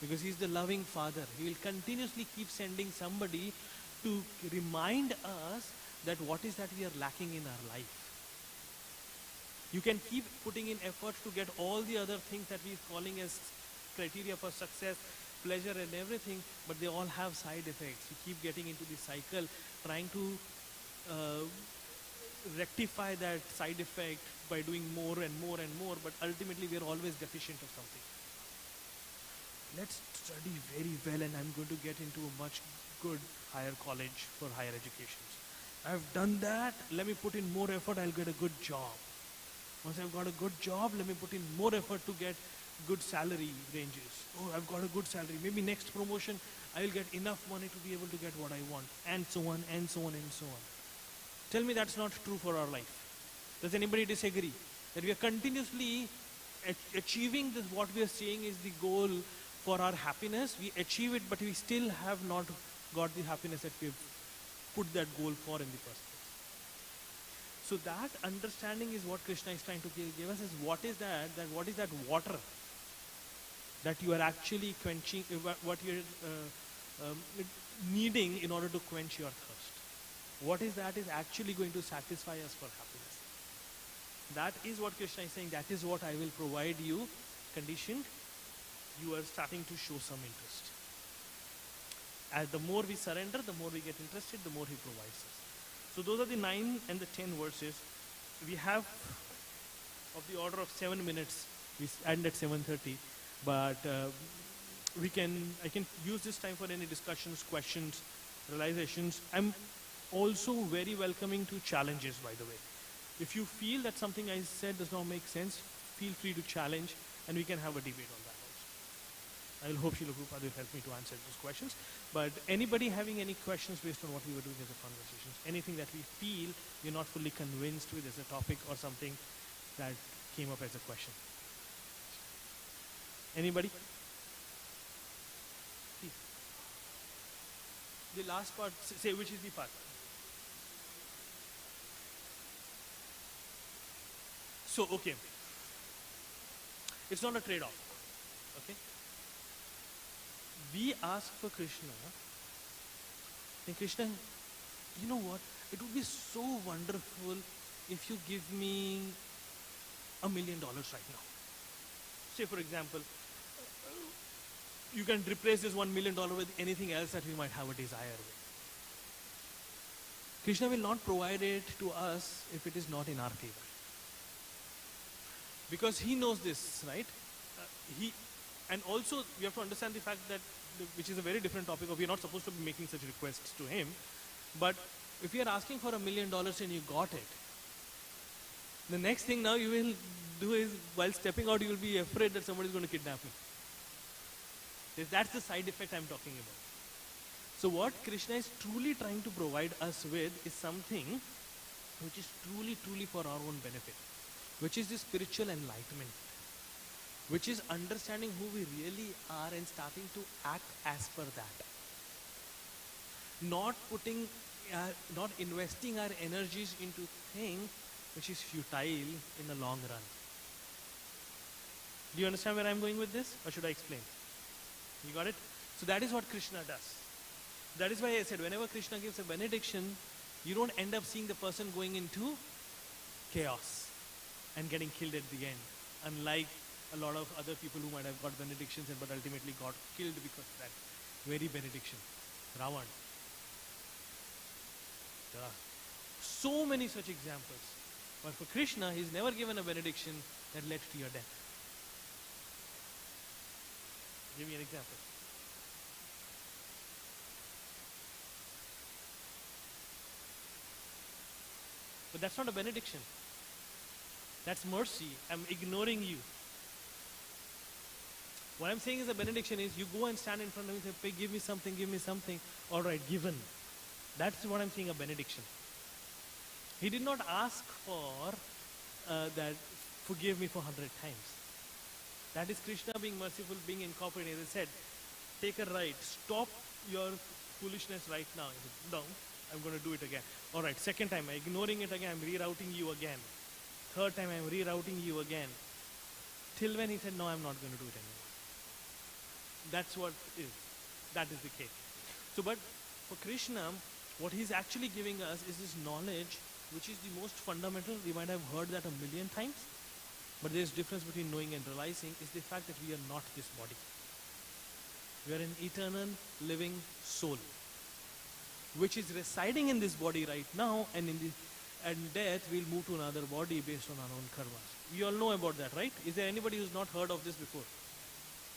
Because he's the loving Father. He will continuously keep sending somebody to remind us that what is that we are lacking in our life. You can keep putting in effort to get all the other things that we're calling as criteria for success, pleasure and everything, but they all have side effects. You keep getting into the cycle, trying to rectify that side effect by doing more and more and more, but ultimately we are always deficient of something. Let's study very well and I'm going to get into a much good higher college for higher education. I've done that, let me put in more effort, I'll get a good job. Once I've got a good job, let me put in more effort to get good salary ranges. Oh, I've got a good salary. Maybe next promotion, I'll get enough money to be able to get what I want. And so on, and so on, and so on. Tell me that's not true for our life. Does anybody disagree? That we are continuously achieving this, what we are saying is the goal for our happiness. We achieve it, but we still have not got the happiness that we've put that goal for in the first place. So that understanding is what Krishna is trying to give us is what is that water that you are actually quenching, what you're needing in order to quench your thirst. What is that is actually going to satisfy us for happiness. That is what Krishna is saying, that is what I will provide you, conditioned. You are starting to show some interest. As the more we surrender, the more we get interested, the more he provides us. So those are the 9 and the 10 verses. We have of the order of 7 minutes. We end at 7:30, but I can use this time for any discussions, questions, realizations. I'm also very welcoming to challenges, by the way. If you feel that something I said does not make sense, feel free to challenge and we can have a debate on that also. I will hope Srila Prabhupada will help me to answer those questions. But anybody having any questions based on what we were doing as a conversation, anything that we feel we're not fully convinced with as a topic or something that came up as a question. Anybody? Please. The last part, say which is the part? So, okay. It's not a trade-off. Okay? We ask for Krishna, and Krishna, you know what? It would be so wonderful if you give me $1 million right now. Say, for example, you can replace this $1 million with anything else that we might have a desire with. Krishna will not provide it to us if it is not in our favor. Because he knows this, right? And also we have to understand the fact that, which is a very different topic, of we are not supposed to be making such requests to him. But if you are asking for $1 million and you got it, the next thing now you will do is, while stepping out, you will be afraid that somebody is going to kidnap me. That's the side effect I'm talking about. So what Krishna is truly trying to provide us with is something which is truly, truly for our own benefit, which is the spiritual enlightenment, which is understanding who we really are and starting to act as per that. Not investing our energies into things which is futile in the long run. Do you understand where I'm going with this, or should I explain? You got it? So that is what Krishna does. That is why I said whenever Krishna gives a benediction, you don't end up seeing the person going into chaos. and getting killed at the end. Unlike a lot of other people who might have got benedictions but ultimately got killed because of that very benediction. Ravan. There are so many such examples. But for Krishna, he's never given a benediction that led to your death. Give me an example. But that's not a benediction. That's mercy. I'm ignoring you. What I'm saying is a benediction is you go and stand in front of me and say, give me something, give me something. All right, given. That's what I'm saying, a benediction. He did not ask for that, forgive me for 100 times. That is Krishna being merciful, being incorporated. As I said, take a right, stop your foolishness right now. He said, no, I'm going to do it again. All right, second time, I'm ignoring it again, I'm rerouting you again. Third time, I'm rerouting you again. Till when he said, no, I'm not going to do it anymore. That's what is. That is the case. So, but for Krishna, what he's actually giving us is this knowledge, which is the most fundamental. We might have heard that a million times, but there's difference between knowing and realizing is the fact that we are not this body. We are an eternal living soul, which is residing in this body right now, and in death we'll move to another body based on our own karmas. We all know about that, right? Is there anybody who's not heard of this before?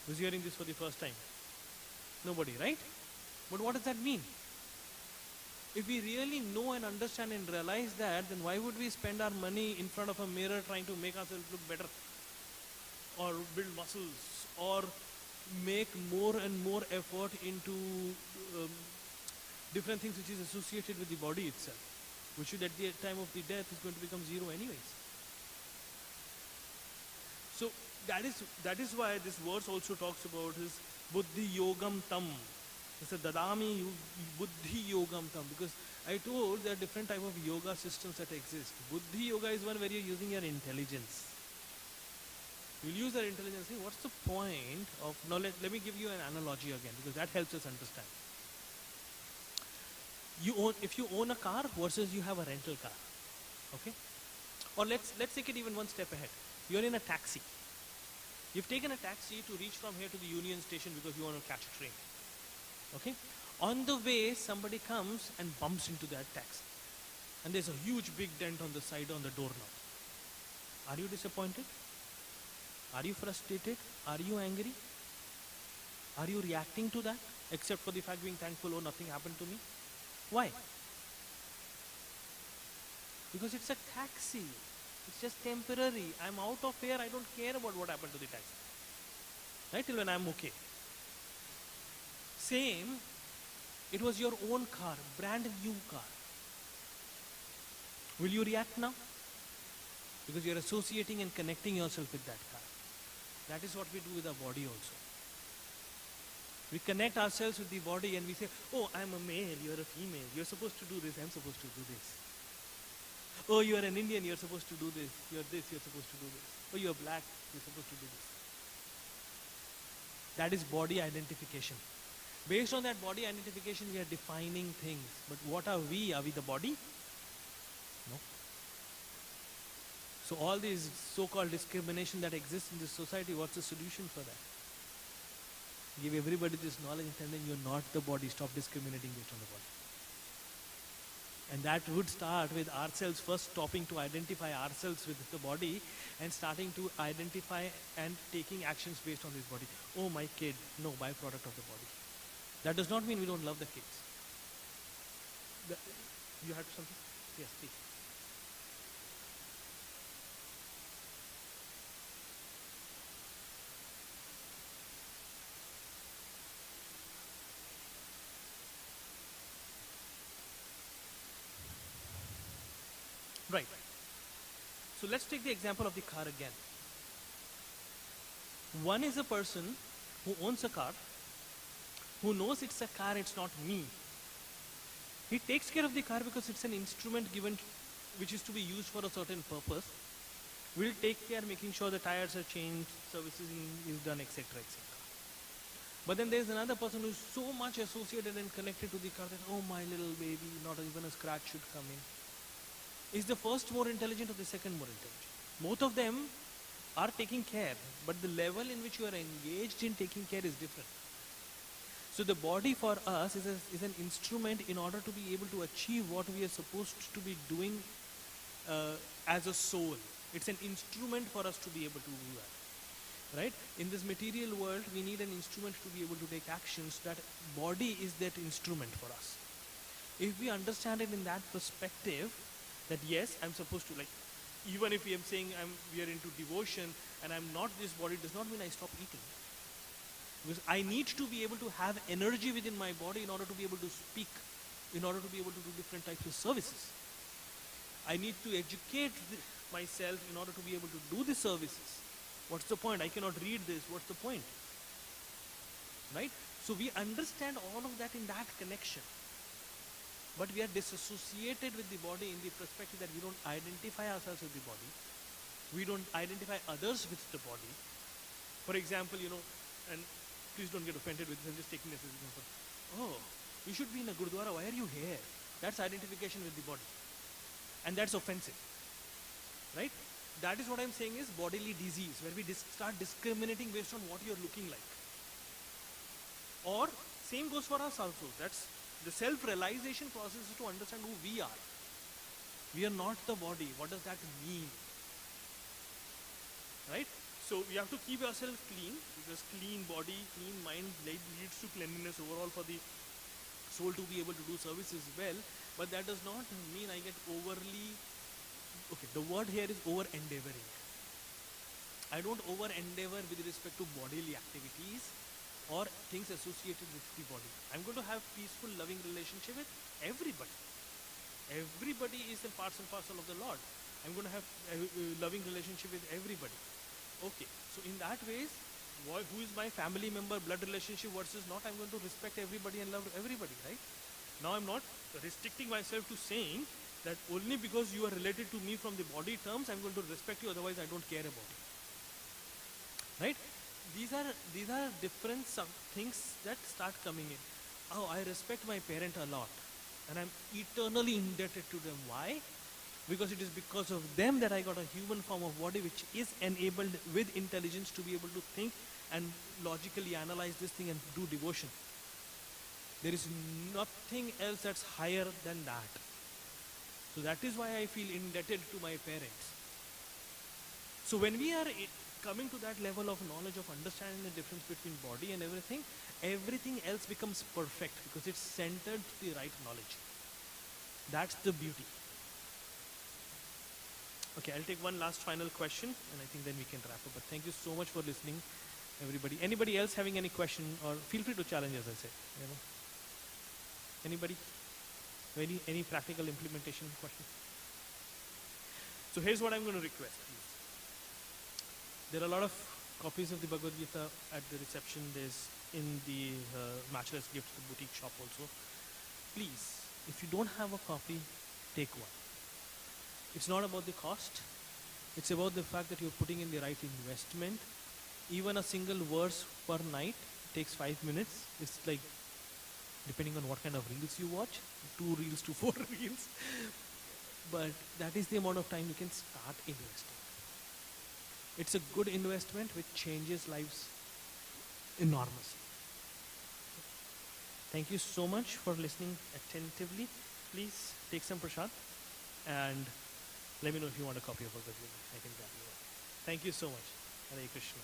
Who's hearing this for the first time? Nobody, right? But what does that mean? If we really know and understand and realize that, then why would we spend our money in front of a mirror trying to make ourselves look better? Or build muscles? Or make more and more effort into different things which is associated with the body itself, which should at the time of the death is going to become zero anyways. So that is why this verse also talks about his buddhi yogam tam. It's a dadami buddhi yogam tam, because I told there are different type of yoga systems that exist. Buddhi yoga is one where you're using your intelligence. You'll use your intelligence. Say, what's the point of, now let me give you an analogy again, because that helps us understand. If you own a car versus you have a rental car, okay? Or let's take it even one step ahead. You're in a taxi. You've taken a taxi to reach from here to the Union Station because you want to catch a train. Okay? On the way, somebody comes and bumps into that taxi. And there's a huge big dent on the side on the doorknob. Are you disappointed? Are you frustrated? Are you angry? Are you reacting to that? Except for the fact being thankful, oh, nothing happened to me. Why? Because it's a taxi. It's just temporary. I'm out of here. I don't care about what happened to the taxi. Right? Till when I'm okay. Same, it was your own car, brand new car. Will you react now? Because you're associating and connecting yourself with that car. That is what we do with our body also. We connect ourselves with the body and we say, oh, I'm a male, you're a female. You're supposed to do this, I'm supposed to do this. Oh, you're an Indian, you're supposed to do this. You're this, you're supposed to do this. Oh, you're black, you're supposed to do this. That is body identification. Based on that body identification, we are defining things. But what are we? Are we the body? No. So all these so-called discrimination that exists in this society, what's the solution for that? Give everybody this knowledge and then you're not the body. Stop discriminating based on the body. And that would start with ourselves first stopping to identify ourselves with the body and starting to identify and taking actions based on this body. Oh, my kid, no, byproduct of the body. That does not mean we don't love the kids. You had something? Yes, please. Right. So let's take the example of the car again. One is a person who owns a car, who knows it's a car, it's not me. He takes care of the car because it's an instrument given which is to be used for a certain purpose. We'll take care making sure the tires are changed, servicing is done, etc., etc. But then there's another person who's so much associated and connected to the car that, oh, my little baby, not even a scratch should come in. Is the first more intelligent or the second more intelligent? Both of them are taking care, but the level in which you are engaged in taking care is different. So the body for us is an instrument in order to be able to achieve what we are supposed to be doing as a soul. It's an instrument for us to be able to do that. Right? In this material world, we need an instrument to be able to take actions. That body is that instrument for us. If we understand it in that perspective, that yes, I'm supposed to, like, even if I'm saying we are into devotion and I'm not this body, does not mean I stop eating. Because I need to be able to have energy within my body in order to be able to speak, in order to be able to do different types of services. I need to educate myself in order to be able to do the services. What's the point? I cannot read this. What's the point? Right? So we understand all of that in that connection. But we are disassociated with the body in the perspective that we don't identify ourselves with the body. We don't identify others with the body. For example, and please don't get offended with this, I'm just taking this as an example. Oh, you should be in a Gurdwara, why are you here? That's identification with the body. And that's offensive. Right? That is what I'm saying is bodily disease, where we start discriminating based on what you're looking like. Or, same goes for us also. That's the self-realization process is to understand who we are. We are not the body. What does that mean? Right? So, we have to keep ourselves clean, because clean body, clean mind leads to cleanliness overall for the soul to be able to do services well. But that does not mean I get overly... Okay, the word here is over-endeavoring. I don't over-endeavor with respect to bodily activities or things associated with the body. I'm going to have peaceful, loving relationship with everybody. Everybody is a part and parcel of the Lord. I'm going to have a loving relationship with everybody. Okay, so in that ways, who is my family member, blood relationship versus not, I'm going to respect everybody and love everybody, right? Now I'm not restricting myself to saying that only because you are related to me from the body terms, I'm going to respect you, otherwise I don't care about you. Right? These are different things that start coming in. Oh, I respect my parent a lot, and I'm eternally indebted to them. Why? Because it is because of them that I got a human form of body which is enabled with intelligence to be able to think and logically analyze this thing and do devotion. There is nothing else that's higher than that. So that is why I feel indebted to my parents. So when we are coming to that level of knowledge of understanding the difference between body and everything else becomes perfect because it's centered to the right knowledge. That's the beauty. Okay, I'll take one last final question and I think then we can wrap up. But thank you so much for listening, everybody. Anybody else having any question, or feel free to challenge, as I said. Anybody? Any practical implementation question? So here's what I'm going to request, please. There are a lot of copies of the Bhagavad Gita at the reception. There's in the Matchless Gifts, the boutique shop also. Please, if you don't have a copy, take one. It's not about the cost. It's about the fact that you're putting in the right investment. Even a single verse per night takes 5 minutes. It's like, depending on what kind of reels you watch, 2 reels to 4 reels. But that is the amount of time you can start investing. It's a good investment which changes lives enormously. Thank you so much for listening attentively. Please take some prasad and let me know if you want a copy of Bhagavad Gita. I can grab you one. Thank you so much. Hare Krishna.